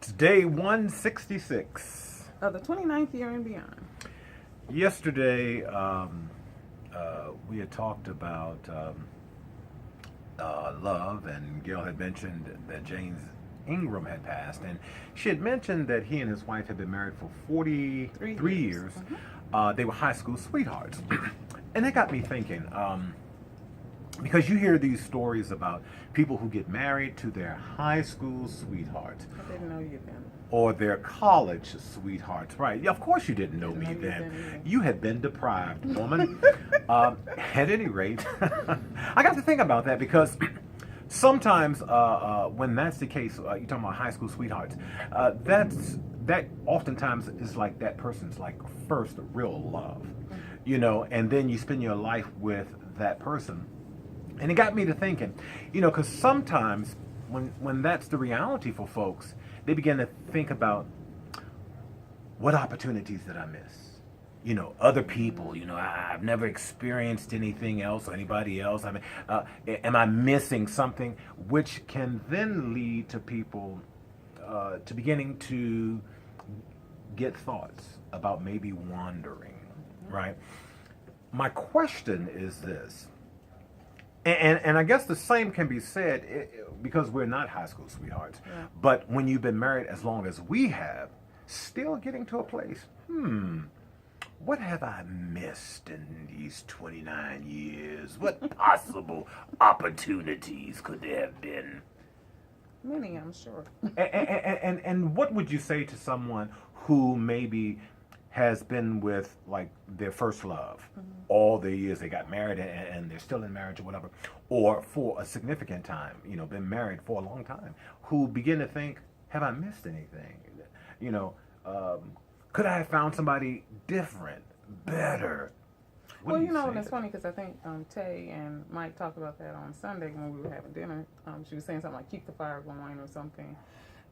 It's day 166. Of the 29th year and beyond. Yesterday, we had talked about love, and Gail had mentioned that James Ingram had passed, and she had mentioned that he and his wife had been married for 43 years. They were high school sweethearts. And that got me thinking, because you hear these stories about people who get married to their high school sweethearts. I didn't know you then. Or their college sweethearts, right? Yeah, of course you didn't know me then. You had been deprived, woman. At any rate, I got to think about that because sometimes when that's the case, you're talking about high school sweethearts, that oftentimes is like that person's like first real love, you know, and then you spend your life with that person. And it got me to thinking, you know, because sometimes when that's the reality for folks, they begin to think about what opportunities did I miss? You know, other people, you know, I've never experienced anything else or anybody else. I mean, am I missing something? Which can then lead to people to beginning to get thoughts about maybe wandering, right? My question is this. And I guess the same can be said because we're not high school sweethearts. Yeah. But when you've been married as long as we have, still getting to a place, what have I missed in these 29 years? What possible opportunities could there have been? Many, I'm sure. And what would you say to someone who maybe has been with like their first love all the years they got married and they're still in marriage or whatever, or for a significant time, you know, been married for a long time, who begin to think, have I missed anything? You know, could I have found somebody different, better? Well, you know, and it's funny because I think Tay and Mike talked about that on Sunday when we were having dinner. She was saying something like keep the fire going or something.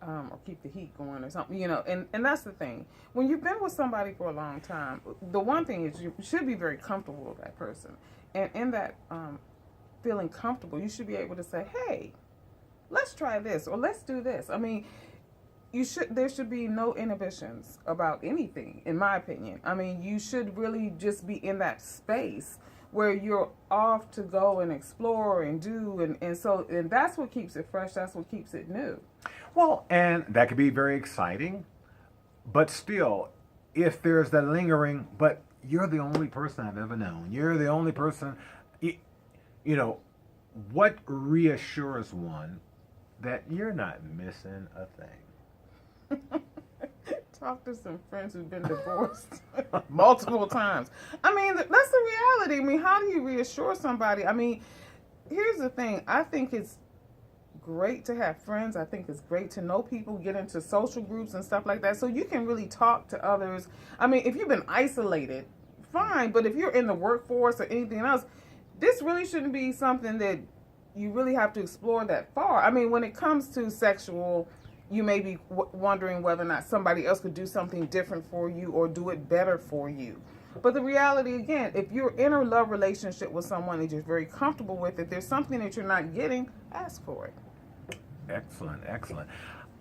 Or keep the heat going or something, you know, and that's the thing. When you've been with somebody for a long time, the one thing is you should be very comfortable with that person. And in that feeling comfortable, you should be able to say, hey, let's try this or let's do this. I mean, there should be no inhibitions about anything, in my opinion. I mean, you should really just be in that space where you're off to go and explore and do, and that's what keeps it fresh, that's what keeps it new. Well, and that could be very exciting, but still, if there's that lingering, but you're the only person I've ever known, you're the only person, you know, what reassures one that you're not missing a thing? Talk to some friends who've been divorced multiple times. I mean, that's the reality. I mean, how do you reassure somebody? I mean, here's the thing. I think it's great to have friends. I think it's great to know people, get into social groups and stuff like that, so you can really talk to others. I mean, if you've been isolated, fine, but if you're in the workforce or anything else, this really shouldn't be something that you really have to explore that far. I mean, when it comes to sexual, you may be wondering whether or not somebody else could do something different for you or do it better for you. But the reality, again, if you're in a love relationship with someone that you're very comfortable with, if there's something that you're not getting, ask for it. Excellent, excellent.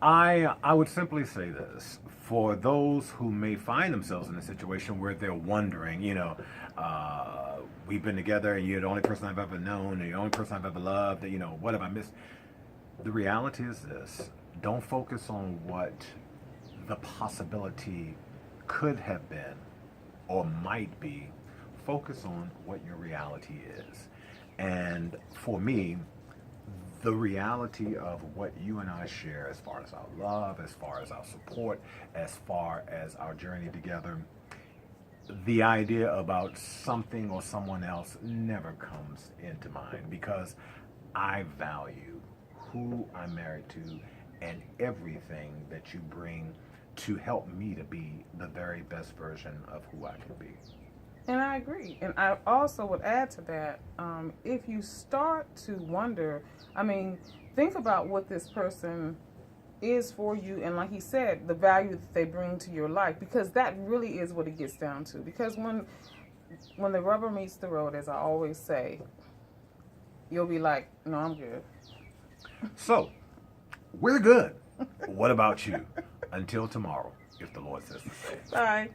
I would simply say this. For those who may find themselves in a situation where they're wondering, you know, we've been together and you're the only person I've ever known, and the only person I've ever loved, you know, what have I missed? The reality is this. Don't focus on what the possibility could have been or might be. Focus on what your reality is. And for me, the reality of what you and I share as far as our love, as far as our support, as far as our journey together, the idea about something or someone else never comes into mind because I value who I'm married to and everything that you bring to help me to be the very best version of who I can be. And I agree. And I also would add to that, if you start to wonder, I mean, think about what this person is for you. And like he said, the value that they bring to your life, because that really is what it gets down to. Because when the rubber meets the road, as I always say, you'll be like, no, I'm good. So, we're good. What about you? Until tomorrow, if the Lord says the same. Bye.